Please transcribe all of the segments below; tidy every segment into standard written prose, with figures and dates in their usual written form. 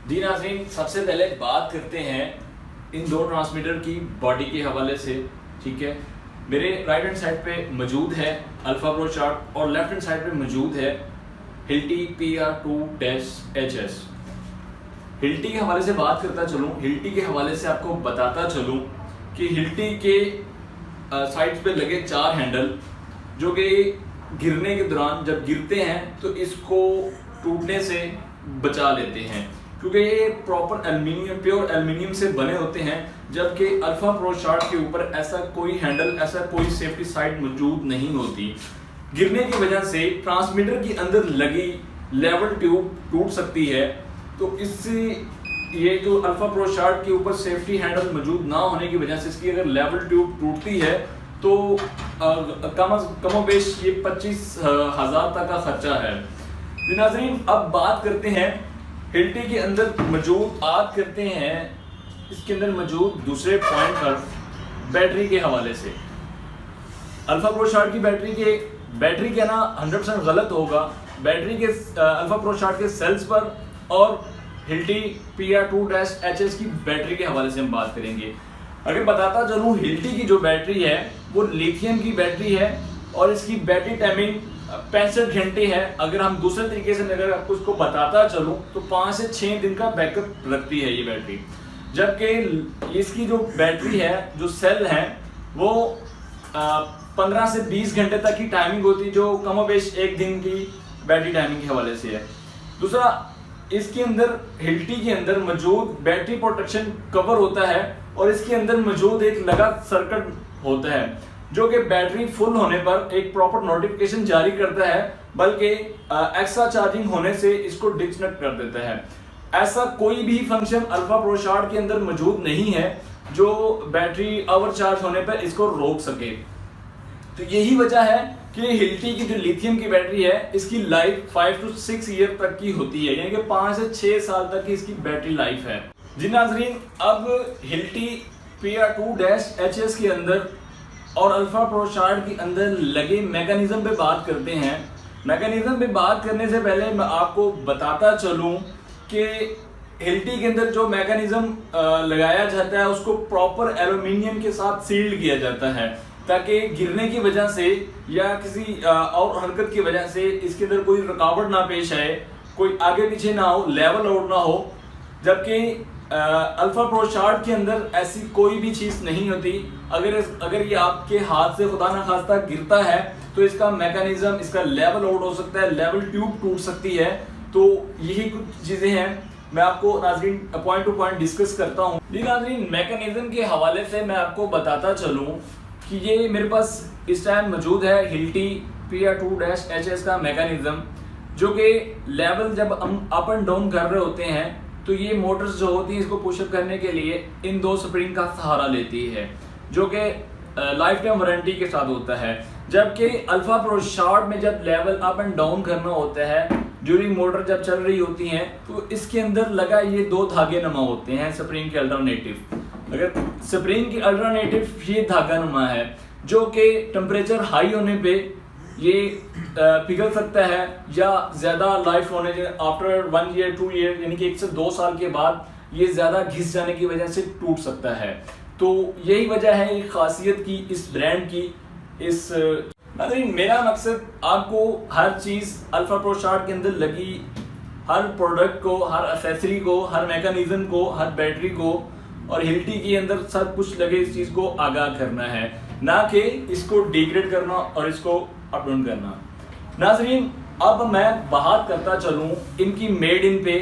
जी नाज़रीन, सबसे पहले बात करते हैं इन दो ट्रांसमीटर की बॉडी के हवाले से। ठीक है, मेरे राइट हैंड साइड पे मौजूद है अल्फा प्रो चार्ट और लेफ्ट हैंड साइड पे मौजूद है हिल्टी PR2-HS। हिल्टी के हवाले से बात करता चलूँ, हिल्टी के हवाले से आपको बताता चलूँ कि हिल्टी के साइड्स पे लगे 4 हैंडल जो कि गिरने के दौरान जब गिरते हैं तो इसको टूटने से बचा लेते हैं, क्योंकि ये प्रॉपर एल्युमिनियम, प्योर एल्युमिनियम से बने होते हैं। जबकि अल्फा प्रो चार्ट के ऊपर ऐसा कोई हैंडल, ऐसा कोई सेफ्टी साइड मौजूद नहीं होती। गिरने की वजह से ट्रांसमीटर के अंदर लगी लेवल ट्यूब टूट सकती है। तो इससे ये जो अल्फा प्रो चार्ट के ऊपर सेफ्टी हैंडल मौजूद ना होने की वजह से इसकी अगर लेवल ट्यूब टूटती है तो कमोबेश ये 25,000 तक का खर्चा है। नाज़रीन, अब बात करते हैं हिल्टी के अंदर मौजूद, बात करते हैं इसके अंदर मौजूद दूसरे पॉइंट पर बैटरी के हवाले से। अल्फा प्रो चार्ट की बैटरी कहना 100% गलत होगा। बैटरी के अल्फा प्रो चार्ट के सेल्स पर और हिल्टी PR2-HS की बैटरी के हवाले से हम बात करेंगे। अगर बताता चलूँ, हिल्टी की जो बैटरी है वो लिथियम की बैटरी है और इसकी बैटरी टाइमिंग 65 घंटे है। अगर हम दूसरे तरीके से अगर आपको इसको बताता चलूँ तो 5 से 6 दिन का बैकअप रखती है ये बैटरी। जबकि इसकी जो बैटरी है, जो सेल है, वो 15 से 20 घंटे तक की टाइमिंग होती है, जो कमोबेश एक दिन की बैटरी टाइमिंग के हवाले से है। दूसरा, इसके अंदर हिल्टी के अंदर मौजूद बैटरी प्रोटेक्शन कवर होता है और इसके अंदर मौजूद एक लगा सर्किट होता है जो कि बैटरी फुल होने पर एक प्रॉपर नोटिफिकेशन जारी करता है, बल्कि एक्स्ट्रा चार्जिंग होने से इसको डिस्कनेक्ट कर देता है। ऐसा कोई भी फंक्शन अल्फा प्रो चार्ट के अंदर मौजूद नहीं है जो बैटरी ओवर चार्ज होने पर इसको रोक सके। तो यही वजह है कि हिल्टी की जो लिथियम की बैटरी है इसकी लाइफ 5 to 6 ईयर तक की होती है, यानी कि 5 से 6 साल तक की इसकी बैटरी लाइफ है। जी नाज़रीन, अब हिल्टी PR2-HS के अंदर और अल्फा प्रो चार्ट के अंदर लगे मैकेनिज्म पे बात करते हैं। मैकेनिज्म पे बात करने से पहले मैं आपको बताता चलूं कि हिल्टी के अंदर जो मैकेनिज्म लगाया जाता है उसको प्रॉपर एल्युमिनियम के साथ सील्ड किया जाता है, ताकि गिरने की वजह से या किसी और हरकत की वजह से इसके अंदर कोई रुकावट ना पेश आए, कोई आगे पीछे ना हो, लेवल आउट ना हो। जबकि अल्फा प्रो चार्ट के अंदर ऐसी कोई भी चीज नहीं होती। अगर ये आपके हाथ से खुदा ना खास्ता गिरता है तो इसका मैकेनिज्म, इसका लेवल आउट हो सकता है, लेवल ट्यूब टूट सकती है। तो यही कुछ चीजें हैं, मैं आपको नाज़रीन पॉइंट टू पॉइंट डिस्कस करता हूँ। नाज़रीन, मैकेनिज्म के हवाले से मैं आपको बताता चलूँ कि ये मेरे पास इस टाइम मौजूद है हिल्टी PR2-HS का मैकेनिज्म, जो कि लेवल जब हम अप एंड डाउन कर रहे होते हैं तो ये मोटर्स जो होती है इसको पुशअप करने के लिए इन 2 स्प्रिंग का सहारा लेती है, जो कि लाइफ टाइम वारंटी के साथ होता है। जबकि अल्फा प्रो चार्ट में जब लेवल अप एंड डाउन करना होता है, ड्यूरिंग मोटर जब चल रही होती हैं, तो इसके अंदर लगा ये 2 धागे नुमा होते हैं स्प्रिंग के अल्टरनेटिव। अगर स्प्रिंग की अल्टरनेटिव ये धागा नुमा है जो कि टेम्परेचर हाई होने पे ये पिघल सकता है या ज्यादा लाइफ होने आफ्टर 1 ईयर 2 ईयर, यानी कि 1 से 2 साल के बाद ये ज्यादा घिस जाने की वजह से टूट सकता है। तो यही वजह है एक खासियत की इस ब्रांड की। इस मेरा मकसद आपको हर चीज अल्फा प्रो चार्ट के अंदर लगी हर प्रोडक्ट को, हर एक्सेसरी को, हर मैकेनिज्म को, हर बैटरी को और हिल्टी के अंदर सब कुछ लगे इस चीज को आगाह करना है, ना कि इसको डिग्रेड करना और इसको अप डाउन करना। नाज़रीन, अब मैं बात करता चलूं इनकी मेड इन पे,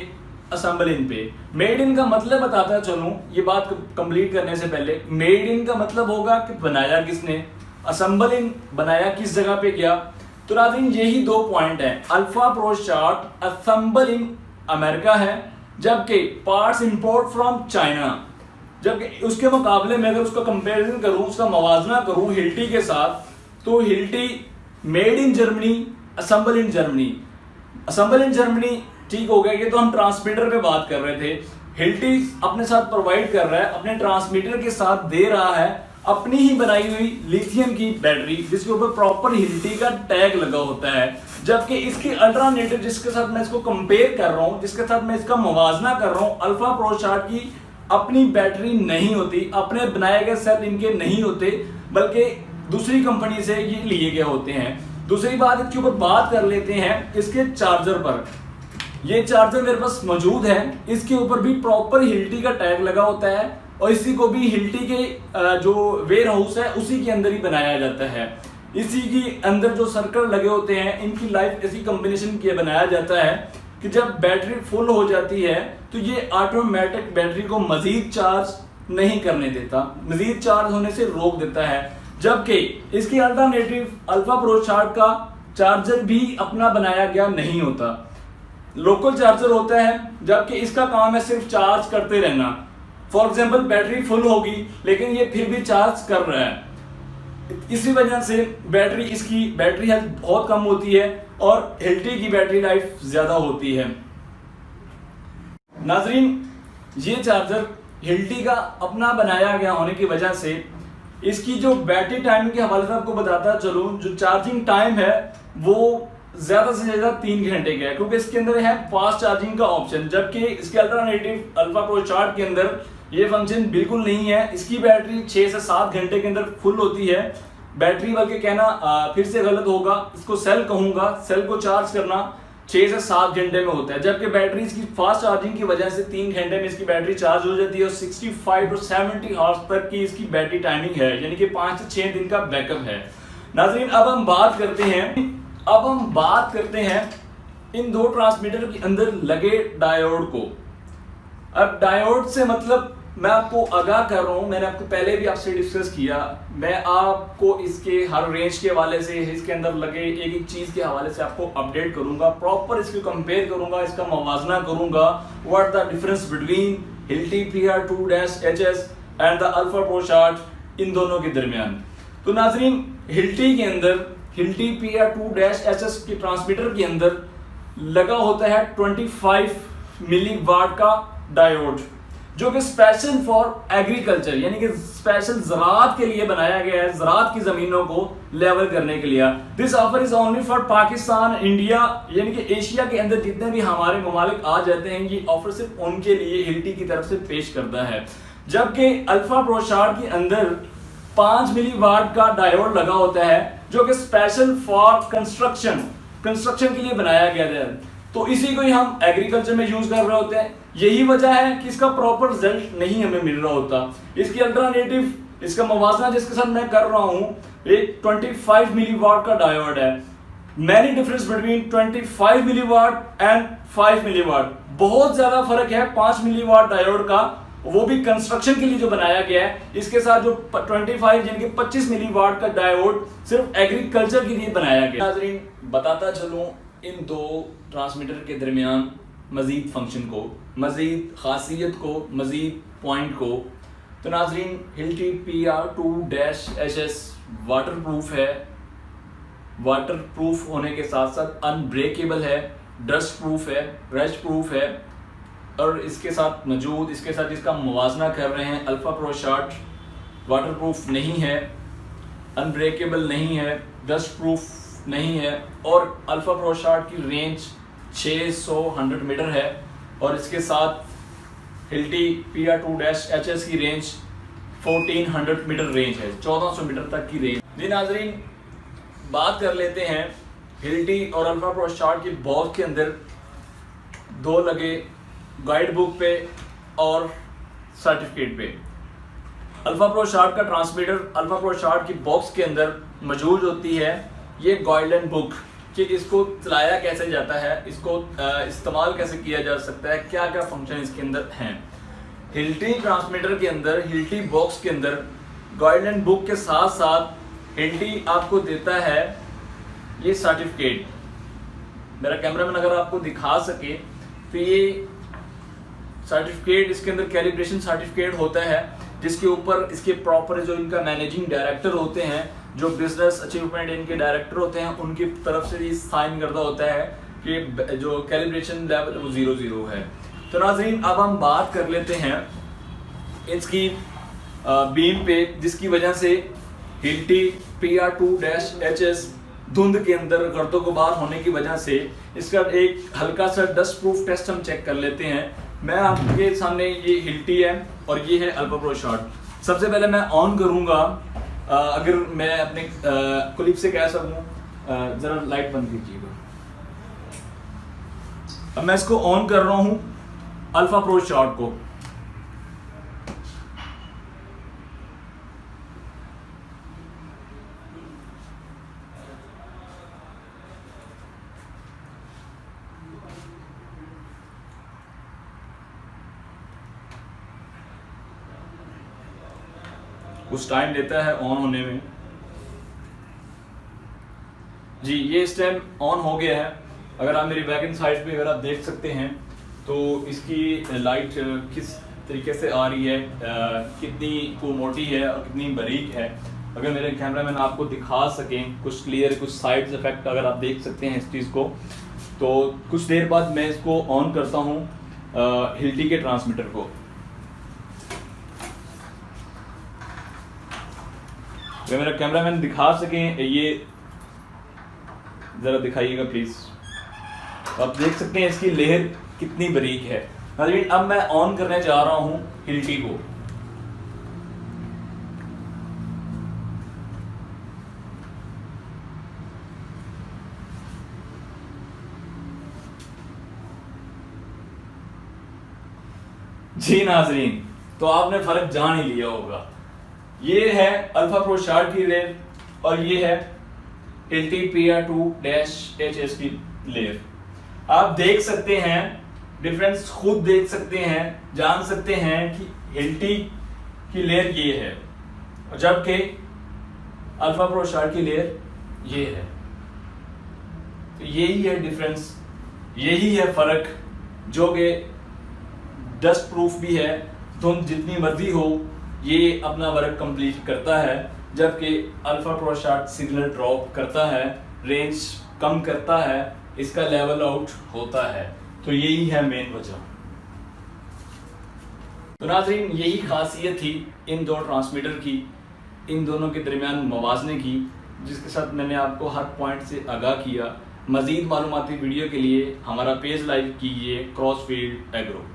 असेंबल इन पे। मेड इन का मतलब बताता चलूं, ये बात कंप्लीट करने से पहले, मेड इन का मतलब होगा कि बनाया किसने, असेंबल इन बनाया किस जगह पे गया। तो नाज़रीन, यही 2 पॉइंट है। Alpha pro chart assemble in America है, जबकि पार्ट्स इंपोर्ट फ्रॉम चाइना। जबकि उसके मुकाबले में अगर उसका कंपैरिजन करूं, उसका मवाजना करूं हिल्टी के साथ, तो Hilti made in Germany, assemble in Germany. Assemble in Germany ठीक हो गया, ये तो हम ट्रांसमीटर पे बात कर रहे थे। हिल्टी अपने साथ प्रोवाइड कर रहा है, अपने ट्रांसमीटर के साथ दे रहा है अपनी ही बनाई हुई लिथियम की बैटरी, जिसके ऊपर प्रॉपर हिल्टी का टैग लगा होता है। जबकि इसकी अल्टरनेटिव जिसके साथ मैं इसको कंपेयर कर रहा हूं, जिसके साथ मैं इसका मुवाजना कर रहा हूं, अल्फा प्रोस्टार्ट की अपनी बैटरी नहीं होती, अपने बनाए गए सेल इनके नहीं होते, बल्कि दूसरी कंपनी से ये लिए गए होते हैं। दूसरी बात, इसके ऊपर बात कर लेते हैं इसके चार्जर पर। ये चार्जर मेरे पास मौजूद है, इसके ऊपर भी प्रॉपर हिल्टी का टैग लगा होता है और इसी को भी हिल्टी के जो वेयर हाउस है उसी के अंदर ही बनाया जाता है। इसी के अंदर जो सर्कल लगे होते हैं, इनकी लाइफ ऐसी कॉम्बिनेशन किया बनाया जाता है कि जब बैटरी फुल हो जाती है तो ये ऑटोमेटिक बैटरी को मजीद चार्ज नहीं करने देता, मजीद चार्ज होने से रोक देता है। जबकि इसकी अल्टरनेटिव अल्फा प्रोस्टार्ट का चार्जर भी अपना बनाया गया नहीं होता, लोकल चार्जर होता है, जबकि इसका काम है सिर्फ चार्ज करते रहना। फॉर एग्जांपल बैटरी फुल होगी लेकिन ये फिर भी चार्ज कर रहा है, इसी वजह से इसकी बैटरी हेल्थ बहुत कम होती है और हिल्टी की बैटरी लाइफ ज्यादा होती है। नाजरीन, ये चार्जर हिल्टी का अपना बनाया गया होने की वजह से इसकी जो बैटरी टाइमिंग के हवाले से आपको बताता चलूं, जो चार्जिंग टाइम है वो ज्यादा से ज्यादा 3 घंटे का है, क्योंकि इसके अंदर है फास्ट चार्जिंग का ऑप्शन, जबकि इसके अल्टरनेटिव अल्फा प्रोस्टार्ट के अंदर ये फंक्शन बिल्कुल नहीं है। इसकी बैटरी 6 से 7 घंटे के अंदर फुल होती है। बैटरी बल्कि कहना फिर से गलत होगा, इसको सेल कहूंगा, सेल को चार्ज करना 6 से 7 घंटे में होता है, जबकि बैटरी इसकी फास्ट चार्जिंग की वजह से 3 घंटे में इसकी बैटरी चार्ज हो जाती है और 65 to 70 आवर्स तक की इसकी बैटरी टाइमिंग है, यानी कि 5 से 6 दिन का बैकअप है। नाज़रीन, अब हम बात करते हैं इन दो ट्रांसमीटर के अंदर लगे डायोड को। अब डायोड से मतलब मैं आपको आगाह कर रहा हूं, मैंने आपको पहले भी आपसे डिस्कस किया, मैं आपको इसके हर रेंज के हवाले से, इसके अंदर लगे एक एक चीज के हवाले से आपको अपडेट करूंगा, प्रॉपर इसको कंपेयर करूंगा, इसका मुवाजना करूंगा, what the difference between Hilti PR2-HS and the alpha Prostart, इन दोनों के दरमियान। तो नाजरीन, हिल्टी के अंदर, हिल्टी PR2-HS के ट्रांसमीटर के अंदर लगा होता है 25 मिलीवाट का डायोड, जो कि स्पेशल फॉर एग्रीकल्चर, यानी कि स्पेशल ज़राअत के लिए बनाया गया है, ज़राअत की ज़मीनों को लेवल करने के लिए। This offer is only for Pakistan, India, यानी कि एशिया के अंदर जितने भी हमारे ममालिक आ जाते हैं, ये ऑफर सिर्फ उनके लिए हिल्टी की तरफ से पेश करता है। जबकि अल्फा प्रोस्टार्ट के अंदर 5 मिलीवाट का डायोड लगा होता है, जो कि स्पेशल फॉर कंस्ट्रक्शन के लिए बनाया गया है। तो इसी को ही हम एग्रीकल्चर में यूज कर रहे होते हैं। यही वजह है कि इसका प्रॉपर रिजल्ट नहीं हमें मिल रहा होता। इसकी अल्टरनेटिव, इसका मुवाजना जिसके साथ मैं कर रहा हूं, एक 25 मिलीवाट का डायोड है। Many difference between 25 milliwatt and 5 milliwatt, बहुत ज्यादा फर्क है 5 मिलीवाट डायोड का, वो भी कंस्ट्रक्शन के लिए जो बनाया गया है। इसके साथ जो 25 यानी कि 25 मिलीवाट का डायोड सिर्फ एग्रीकल्चर के लिए बनाया गया। नाज़रीन, बताता चलूं इन दो ट्रांसमीटर के दरमियान मजीद फंक्शन को, मजीद खासियत को, मजीद पॉइंट को। तो नाज़रीन, हिल्टी PR2-HS वाटर प्रूफ है, वाटर प्रूफ होने के साथ साथ अनब्रेकेबल है, डस्ट प्रूफ है, रस्ट प्रूफ है, और इसके साथ मौजूद, इसके साथ इसका मुवाजना कर रहे हैं अल्फा प्रोस्टार्ट, वाटर प्रूफ नहीं है, अनब्रेकेबल नहीं है, डस्ट प्रूफ नहीं है, और अल्फा प्रोस्टार्ट की रेंज 600 मीटर है, और इसके साथ हिल्टी PR2-HS की रेंज 1400 मीटर रेंज है, 1400 मीटर तक की रेंज। जी नाजरीन, बात कर लेते हैं हिल्टी और अल्फा प्रोस्टार्ट की बॉक्स के अंदर दो लगे गाइड बुक पे और सर्टिफिकेट पे। अल्फा प्रोस्टार्ट का ट्रांसमीटर अल्फा प्रोस्टार्ट की बॉक्स के अंदर मौजूद होती है ये गाइडलाइन बुक, कि इसको चलाया कैसे जाता है, इसको इस्तेमाल कैसे किया जा सकता है, क्या क्या फंक्शन इसके अंदर हैं। हिल्टी ट्रांसमीटर के अंदर, हिल्टी बॉक्स के अंदर गाइडलाइन बुक के साथ साथ हिल्टी आपको देता है ये सर्टिफिकेट। मेरा कैमरामैन अगर आपको दिखा सके तो ये सर्टिफिकेट, इसके अंदर कैलिब्रेशन सर्टिफिकेट होता है, जिसके ऊपर इसके प्रॉपर जो इनका मैनेजिंग डायरेक्टर होते हैं, जो बिजनेस अचीवमेंट इनके डायरेक्टर होते हैं, उनकी तरफ से ये साइन करता होता है कि जो कैलिब्रेशन लेवल वो 0 है। तो नाज़रीन, अब हम बात कर लेते हैं इसकी बीम पे, जिसकी वजह से हिल्टी PR2-HS धुंध के अंदर गर्दो गुबार होने की वजह से इसका एक हल्का सा डस्ट प्रूफ टेस्ट हम चेक कर लेते हैं। मैं आपके सामने ये हिल्टी है और ये है अल्फा प्रो शॉट। सबसे पहले मैं ऑन करूंगा, अगर मैं अपने कुलीग से कह सकूं जरा लाइट बंद कीजिएगा। अब मैं इसको ऑन कर रहा हूं अल्फा प्रो शॉट को। कुछ टाइम लेता है ऑन होने में। जी ये इस टाइम ऑन हो गया है। अगर आप मेरी बैक एंड साइड पे अगर आप देख सकते हैं तो इसकी लाइट किस तरीके से आ रही है, कितनी को मोटी है और कितनी बारीक है। अगर मेरे कैमरामैन आपको दिखा सकें कुछ क्लियर, कुछ साइड इफेक्ट अगर आप देख सकते हैं इस चीज़ को। तो कुछ देर बाद मैं इसको ऑन करता हूँ हिल्टी के ट्रांसमीटर को। अगर मेरा कैमरामैन दिखा सकें, ये जरा दिखाइएगा प्लीज। आप देख सकते हैं इसकी लेयर कितनी बारीक है। नाज़रीन अब मैं ऑन करने जा रहा हूं हिल्टी को। जी नाज़रीन, तो आपने फर्क जान ही लिया होगा। ये है अल्फा प्रो शॉट की लेयर और ये है हिल्टी PR2-HS की लेयर। आप देख सकते हैं डिफरेंस, खुद देख सकते हैं, जान सकते हैं कि हिल्टी की लेयर ये है और जबकि अल्फा प्रो शॉट की लेयर ये है। तो यही है डिफरेंस, यही है फर्क, जो कि डस्ट प्रूफ भी है, धुंध जितनी मर्जी हो ये अपना वर्क कंप्लीट करता है, जबकि alpha pro shot signal drop करता है, रेंज कम करता है, इसका लेवल आउट होता है। तो यही है मेन वजह। तो नाज़रीन यही खासियत थी इन दो ट्रांसमीटर की, इन दोनों के दरमियान मवाज़ने की, जिसके साथ मैंने आपको हर पॉइंट से आगाह किया। मज़ीद मालूमाती वीडियो के लिए हमारा पेज लाइक कीजिए क्रॉसफील्ड एग्रो।